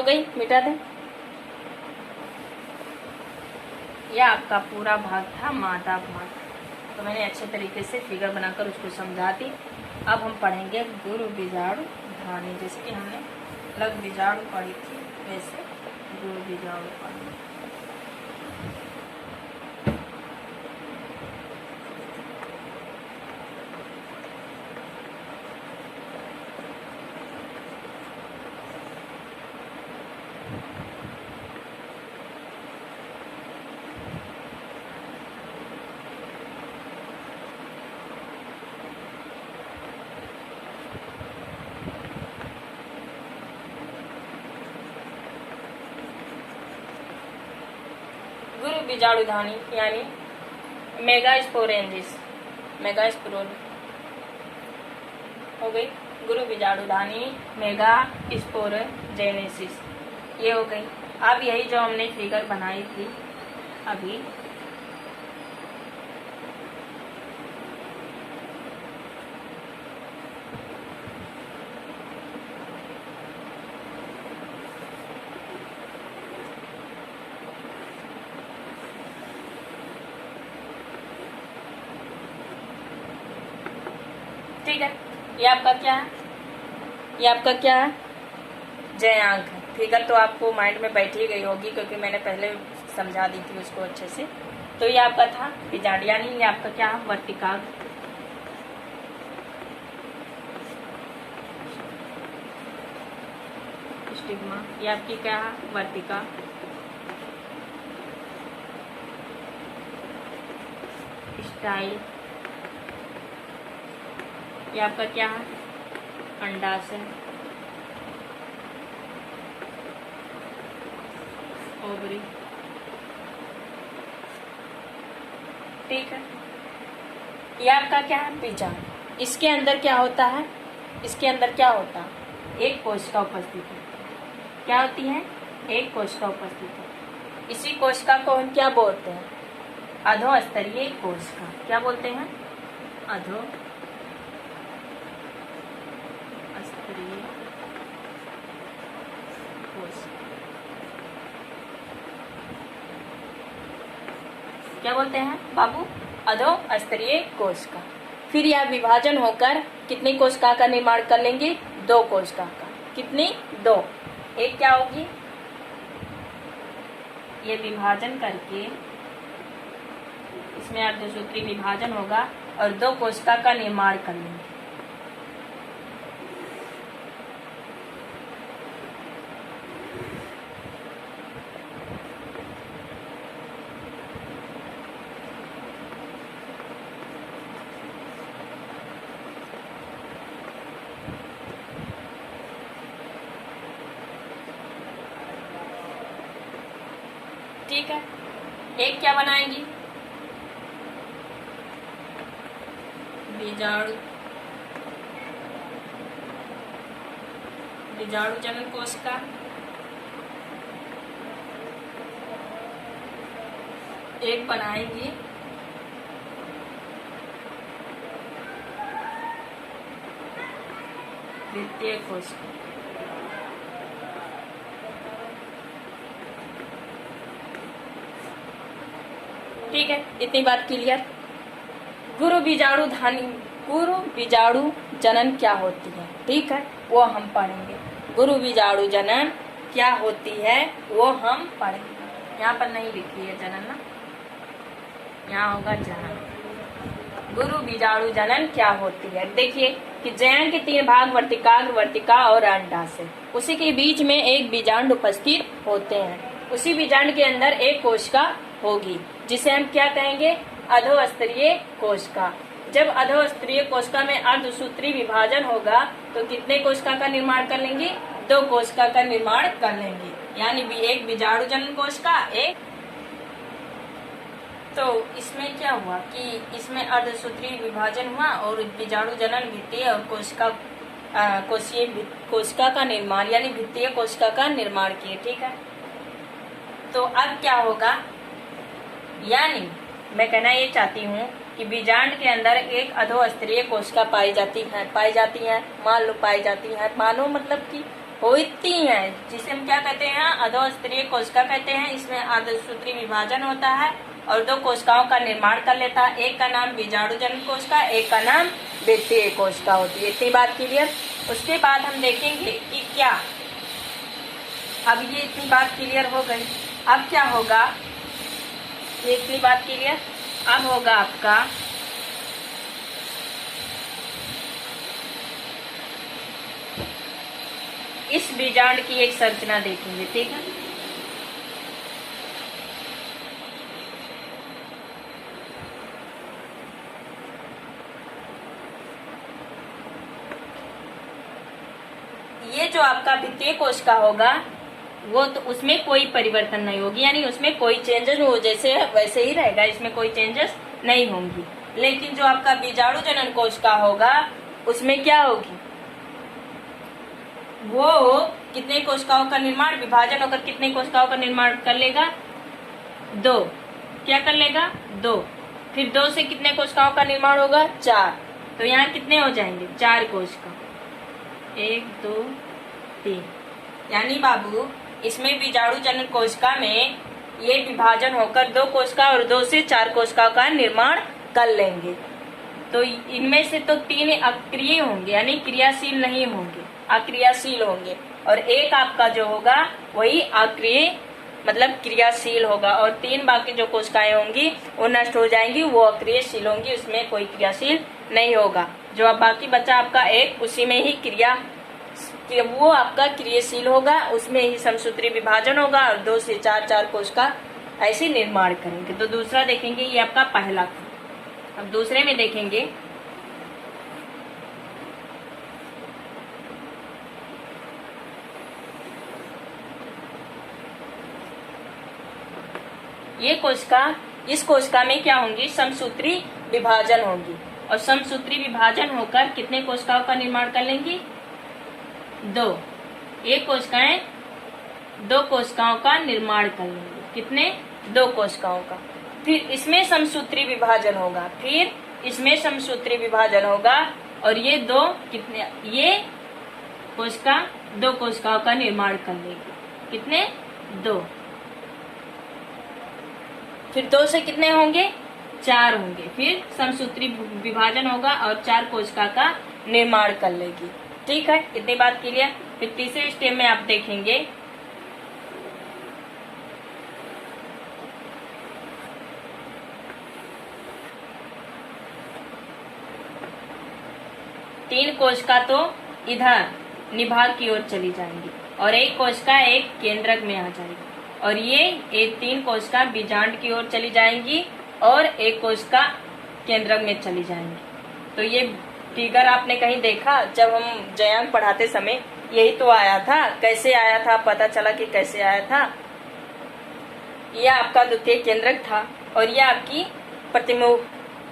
गई, मिटा दें। यह आपका पूरा भाग था, मादा भाग। तो मैंने अच्छे तरीके से फिगर बनाकर उसको समझा दी। अब हम पढ़ेंगे गुरु बीजाणु धानी। जैसे कि हमने लघु बीजाणु पढ़ी थी, वैसे गुरु बीजाणु पढ़ेंगे। गुरु बीजाणुधानी यानी मेगास्पोरेंजिस, मेगास्पोरोन हो गई। गुरु बीजाणुधानी मेगास्पोरोजेनेसिस, ये हो गई। अब यही जो हमने फिगर बनाई थी अभी, ठीक है। ये आपका क्या है, ये आपका क्या है, जयांक है। फिगर तो आपको माइंड में बैठ ही गई होगी, क्योंकि मैंने पहले समझा दी थी उसको अच्छे से। तो ये आपका था बीजाणु, यानी ये आपका क्या है, वर्तिकाग्र। स्टिग्मा, ये आपकी क्या है, वर्तिका। स्टाइल, ये आपका क्या है, अंडाशय। ओवरी, ठीक है। ये आपका क्या है, बीजाणु। इसके अंदर क्या होता है, इसके अंदर क्या होता है, एक कोशिका उपस्थित है। क्या होती है, एक कोशिका उपस्थित है। इसी कोशिका को हम क्या बोलते हैं, अधोस्तरीय कोशिका। क्या बोलते हैं, अधोस्तरीय कोशिका। क्या बोलते हैं बाबू, अधोस्तरीय कोशिका। फिर यह विभाजन होकर कितनी कोशिका का निर्माण कर लेंगे, दो कोशिका का। कितनी, दो। एक क्या होगी, ये विभाजन करके इसमें अर्धसूत्री विभाजन होगा और दो कोशिका का निर्माण कर लेंगे। ठीक है। एक क्या बनाएंगी, बीजाणु, बीजाणु जनन कोशिका। एक बनाएंगी द्वितीय कोशिका। ठीक है, इतनी बात क्लियर। गुरु बीजाणु धानी, गुरु बीजाणु जनन क्या होती है, ठीक है, वो हम पढ़ेंगे। गुरु बीजाणु जनन क्या होती है वो हम पढ़ेंगे। यहाँ पर नहीं लिखी है जनन ना, यहाँ होगा जनन। गुरु बीजाणु जनन क्या होती है, देखिए कि जयांक के 3 भाग, वर्तिकाग्र, वर्तिका और अंडाशय। उसी के बीच में एक बीजांड उपस्थित होते हैं। उसी बीजांड के अंदर एक कोशिका होगी, जिसे हम क्या कहेंगे, अधोस्तरीय कोशिका। जब अधोस्तरीय कोशिका में अर्धसूत्री विभाजन होगा तो कितने कोशिका का निर्माण कर लेंगे, दो कोशिका का निर्माण कर लेंगे, यानी एक बीजाणु जनन कोशिका, एक। तो इसमें क्या हुआ कि इसमें अर्धसूत्री विभाजन हुआ और बीजाणु जनन भित्तीय और कोशिका का निर्माण, यानी भित्तीय कोशिका का निर्माण किए। ठीक है, तो अब क्या होगा, यानी मैं कहना ये चाहती हूँ कि बीजांड के अंदर एक अधोस्तरीय कोशिका पाई जाती है, मान लो पाई जाती है, मानो मतलब कि होती है, जिसे हम क्या कहते हैं, अधोस्तरीय कोशिका कहते हैं। इसमें अर्धसूत्री विभाजन होता है और दो कोशिकाओं का निर्माण कर लेता है। एक का नाम बीजाणुजनन कोशिका, एक का नाम वित्तीय कोशिका होती है। इतनी बात क्लियर। उसके बाद हम देखेंगे कि क्या, अब ये इतनी बात क्लियर हो गई, अब क्या होगा, ये इतनी बात क्लियर। अब होगा आपका इस बीजांड की एक संरचना देखेंगे, ठीक है। ये जो आपका वित्तीय कोशिका होगा वो तो उसमें कोई परिवर्तन नहीं होगी, यानी उसमें कोई चेंजेस हो जैसे वैसे ही रहेगा, इसमें कोई चेंजेस नहीं होंगी। लेकिन जो आपका बीजाणु जनन कोशिका होगा उसमें क्या होगी, वो कितने कोशिकाओं का निर्माण, विभाजन होकर कितने कोशिकाओं का निर्माण कर लेगा, 2। क्या कर लेगा, 2। फिर 2 से कितने कोशिकाओं का निर्माण होगा, 4। तो यहाँ कितने हो जाएंगे, 4 कोशिका, 1 2 3। यानी बाबू इसमें बीजाणु जनन कोशिका में ये विभाजन होकर 2 कोशिका और 2 से 4 कोशिकाओं का निर्माण कर लेंगे। तो इनमें से तो 3 अक्रिय होंगे, यानी क्रियाशील नहीं होंगे, अक्रियाशील होंगे, और एक आपका जो होगा वही अक्रिय मतलब क्रियाशील होगा, और 3 बाकी जो कोशिकाएं होंगी वो नष्ट हो जाएंगी, वो अक्रियशील होंगी, उसमें कोई क्रियाशील नहीं होगा। जो अब बाकी बचा आपका एक, उसी में ही वो आपका क्रियाशील होगा, उसमें ही समसूत्री विभाजन होगा और 2 से 4 कोशिका ऐसे निर्माण करेंगे। तो दूसरा देखेंगे, ये आपका पहला था। अब दूसरे में देखेंगे, ये कोशिका, इस कोशिका में क्या होंगी, समसूत्री विभाजन होगी, और समसूत्री विभाजन होकर कितने कोशिकाओं का निर्माण कर लेंगी, 2। एक कोशिकाएं 2 कोशिकाओं का निर्माण कर लेंगे, कितने, 2 कोशिकाओं का। फिर इसमें समसूत्री विभाजन होगा, फिर इसमें समसूत्री विभाजन होगा, और ये 2 कितने, ये कोशिका 2 कोशिकाओं का निर्माण कर लेगी, कितने, 2। फिर 2 से कितने होंगे, 4 होंगे, फिर समसूत्री विभाजन होगा और 4 कोशिका का निर्माण कर लेगी, ठीक है। इतनी बात क्लियर। फिर तीसरे स्टेप में आप देखेंगे, तीन कोशिका तो इधर निभाग की ओर चली जाएंगी और एक कोशिका एक केंद्रक में आ जाएगी, और ये 3 कोशिका बीजांड की ओर चली जाएंगी और एक कोशिका केंद्रक में चली जाएंगी। तो ये फिगर आपने कहीं देखा, जब हम जयांक पढ़ाते समय यही तो आया था। कैसे आया था, पता चला कि कैसे आया था। यह आपका द्वितीय केंद्रक था और यह आपकी प्रतिमुख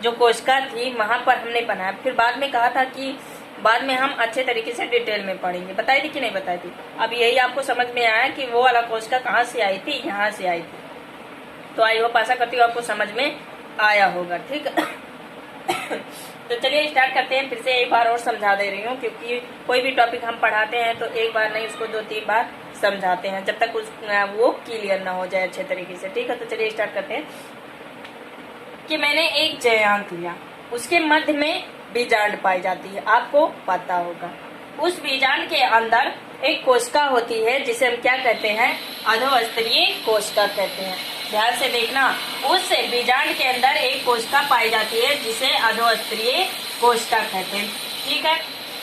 जो कोशिका थी वहां पर हमने बनाया। फिर बाद में कहा था कि बाद में हम अच्छे तरीके से डिटेल में पढ़ेंगे, बताई थी कि नहीं बताई थी। अब यही आपको समझ में आया कि वो वाला कोशिका कहाँ से आई थी, यहाँ से आई थी। तो आई होप आशा करती हूँ आपको समझ में आया होगा, ठीक है। तो चलिए स्टार्ट करते हैं। फिर से एक बार और समझा दे रही हूँ, क्योंकि कोई भी टॉपिक हम पढ़ाते हैं तो एक बार नहीं, उसको 2-3 बार समझाते हैं जब तक वो क्लियर ना हो जाए अच्छे तरीके से, ठीक है। तो चलिए स्टार्ट करते हैं कि मैंने एक जयांक लिया, उसके मध्य में बीजांड पाई जाती है, आपको पता होगा। उस बीजांड के अंदर एक कोशिका होती है जिसे हम क्या कहते हैं, अधोस्तरीय कोशिका कहते हैं। ध्यान से देखना, उस बीजांड के अंदर एक कोशिका पाई जाती है जिसे अधोस्तरीय कोशिका कहते हैं, ठीक है।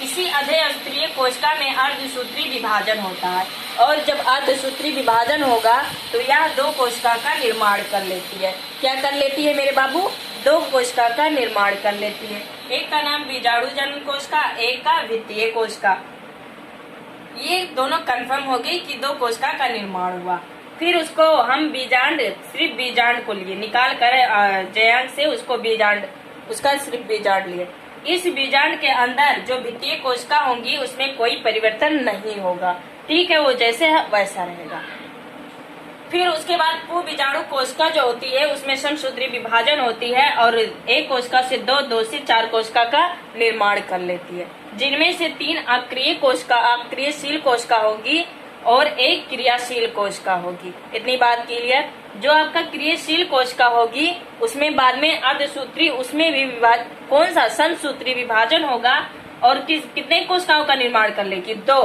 इसी अधोस्तरीय कोशिका में अर्धसूत्री विभाजन होता है, और जब अर्धसूत्री विभाजन होगा तो यह 2 कोशिका का निर्माण कर लेती है। क्या कर लेती है मेरे बाबू, 2 कोशिका का निर्माण कर लेती है। एक का नाम बीजाणु जनन कोशिका, एक का वित्तीय कोशिका। ये दोनों कंफर्म हो गई कि 2 कोशिका का निर्माण हुआ। फिर उसको हम बीजांड, सिर्फ बीजांड को लिए निकाल कर जयांक से उसको बीजांड, उसका सिर्फ बीजांड लिए। इस बीजांड के अंदर जो वित्तीय कोशिका होंगी उसमें कोई परिवर्तन नहीं होगा, ठीक है, वो जैसे है वैसा रहेगा। फिर उसके बाद पू बीजाणु कोशिका जो होती है उसमें समसूत्री विभाजन होती है और एक कोशिका से दो से 4 कोशिका का निर्माण कर लेती है, जिनमें से 3 अक्रियशील कोशिका होगी और 1 क्रियाशील कोशिका होगी। इतनी बात क्लियर। जो आपका क्रियाशील कोशिका होगी उसमें बाद में अर्धसूत्री, उसमें भी कौन सा समसूत्री विभाजन होगा और कितने कोशिकाओं का निर्माण कर लेगी? 2।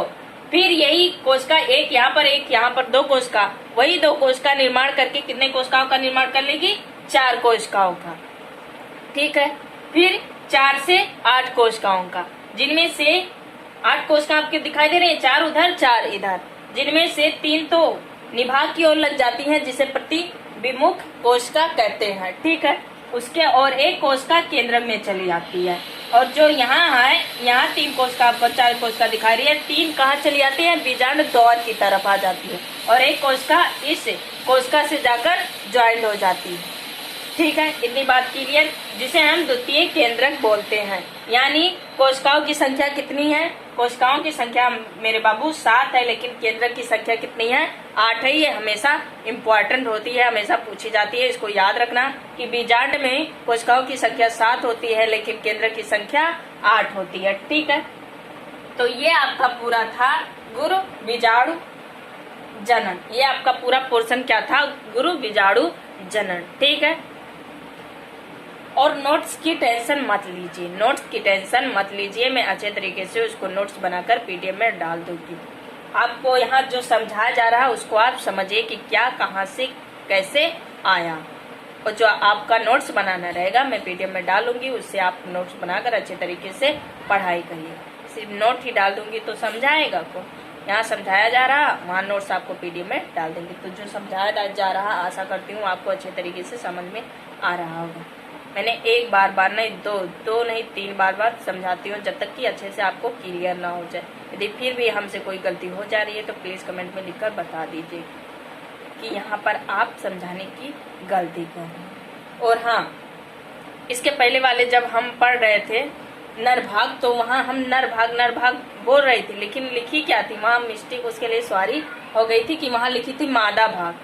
फिर यही कोशिका एक यहाँ पर 2 कोशिका, वही 2 कोशिका निर्माण करके कितने कोशिकाओं का निर्माण कर लेगी? 4 कोशिकाओं का। ठीक है। फिर 4 से 8 कोशिकाओं का, जिनमें से 8 कोशिका आपके दिखाई दे रहे हैं, 4 उधर 4 इधर, जिनमें से 3 तो निभाग की ओर लग जाती है जिसे प्रतिविमुख कोशिका कहते हैं। ठीक है। उसके और 1 कोशिका केंद्र में चली जाती है और जो यहाँ है, यहाँ 3 कोशिका आपको 4 कोशिका दिखाई रही है, 3 कहाँ चली जाती है? बीजांड द्वार की तरफ आ जाती है और 1 कोशिका इस कोशिका से जाकर ज्वाइंट हो जाती है। ठीक है। इतनी बात क्लियर, जिसे हम द्वितीय केंद्रक बोलते हैं। यानी कोशिकाओं की संख्या कितनी है? कोशिकाओं की संख्या मेरे बाबू 7 है, लेकिन केंद्रक की संख्या कितनी है? 8 है। ये हमेशा इम्पोर्टेंट होती है, हमेशा पूछी जाती है। इसको याद रखना कि बीजांड में कोशिकाओं की संख्या 7 होती है, लेकिन केंद्रक की संख्या 8 होती है। ठीक है। तो ये आपका पूरा था गुरु बीजाणु जनन। ये आपका पूरा पोर्शन क्या था? गुरु बीजाणु जनन। ठीक है। और नोट्स की टेंशन मत लीजिए, नोट्स की टेंशन मत लीजिए। मैं अच्छे तरीके से उसको नोट्स बनाकर पीडीएफ में डाल दूंगी। आपको यहाँ जो समझाया जा रहा है उसको आप समझिए कि क्या, कहाँ से, कैसे आया। और जो आपका नोट्स बनाना रहेगा मैं पीडीएफ में डालूंगी, उससे आप नोट्स बनाकर अच्छे तरीके से पढ़ाई करिए। सिर्फ नोट ही डाल दूंगी तो समझाएगा कौन? यहाँ समझाया जा रहा, वहाँ नोट्स आपको पीडीएफ में डाल देंगे। तो जो समझाया जा रहा, आशा करती हूँ आपको अच्छे तरीके से समझ में आ रहा होगा। मैंने एक बार नहीं, दो नहीं 3 बार समझाती हूँ, जब तक कि अच्छे से आपको क्लियर ना हो जाए। यदि फिर भी हमसे कोई गलती हो जा रही है तो प्लीज़ कमेंट में लिखकर बता दीजिए कि यहाँ पर आप समझाने की गलती कर रहे हैं। और हाँ, इसके पहले वाले जब हम पढ़ रहे थे नरभाग, तो वहाँ हम नरभाग बोल रही थी, लेकिन लिखी क्या थी वहाँ? मिस्टेक उसके लिए सॉरी हो गई थी कि वहाँ लिखी थी मादा भाग,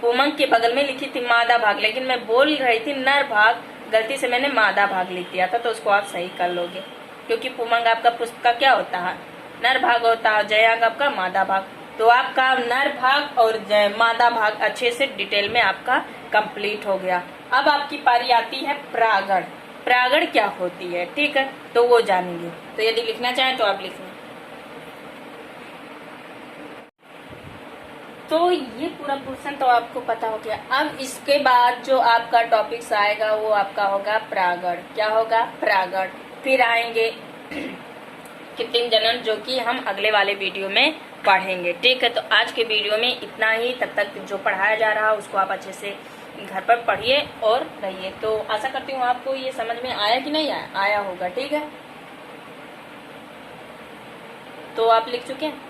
पुमंग के बगल में लिखी थी मादा भाग, लेकिन मैं बोल रही थी नरभाग, गलती से मैंने मादा भाग लिख दिया था। तो उसको आप सही कर लोगे, क्योंकि पुमंग आपका पुष्प का क्या होता है? नर भाग होता है, जयांग आपका मादा भाग। तो आपका नर भाग और मादा भाग अच्छे से डिटेल में आपका कंप्लीट हो गया। अब आपकी पारी आती है प्रागण। प्रागण क्या होती है? ठीक है, तो वो जानेंगे। तो यदि लिखना चाहें तो आप लिख लें। तो ये पूरा पोर्शन तो आपको पता हो गया। अब इसके बाद जो आपका टॉपिक्स आएगा वो आपका होगा प्रागण। क्या होगा? प्रागण। फिर आएंगे कृत्रिम जनन, जो कि हम अगले वाले वीडियो में पढ़ेंगे। ठीक है। तो आज के वीडियो में इतना ही। तब तक जो पढ़ाया जा रहा है उसको आप अच्छे से घर पर पढ़िए और रहिए। तो आशा करती हूँ आपको ये समझ में आया कि नहीं आया होगा। ठीक है। तो आप लिख चुके हैं?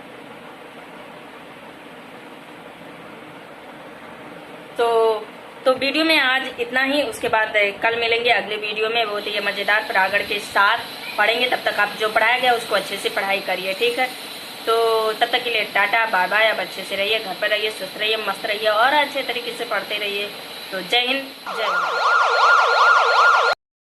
तो वीडियो में आज इतना ही। उसके बाद कल मिलेंगे अगले वीडियो में बहुत ही मजेदार प्रागण के साथ पढ़ेंगे। तब तक आप जो पढ़ाया गया उसको अच्छे से पढ़ाई करिए। ठीक है। तो तब तक के लिए टाटा बाय बाय। आप अच्छे से रहिए, घर पर रहिए, स्वस्थ रहिए, मस्त रहिए और अच्छे तरीके से पढ़ते रहिए। तो जय हिंद, जय हिंद।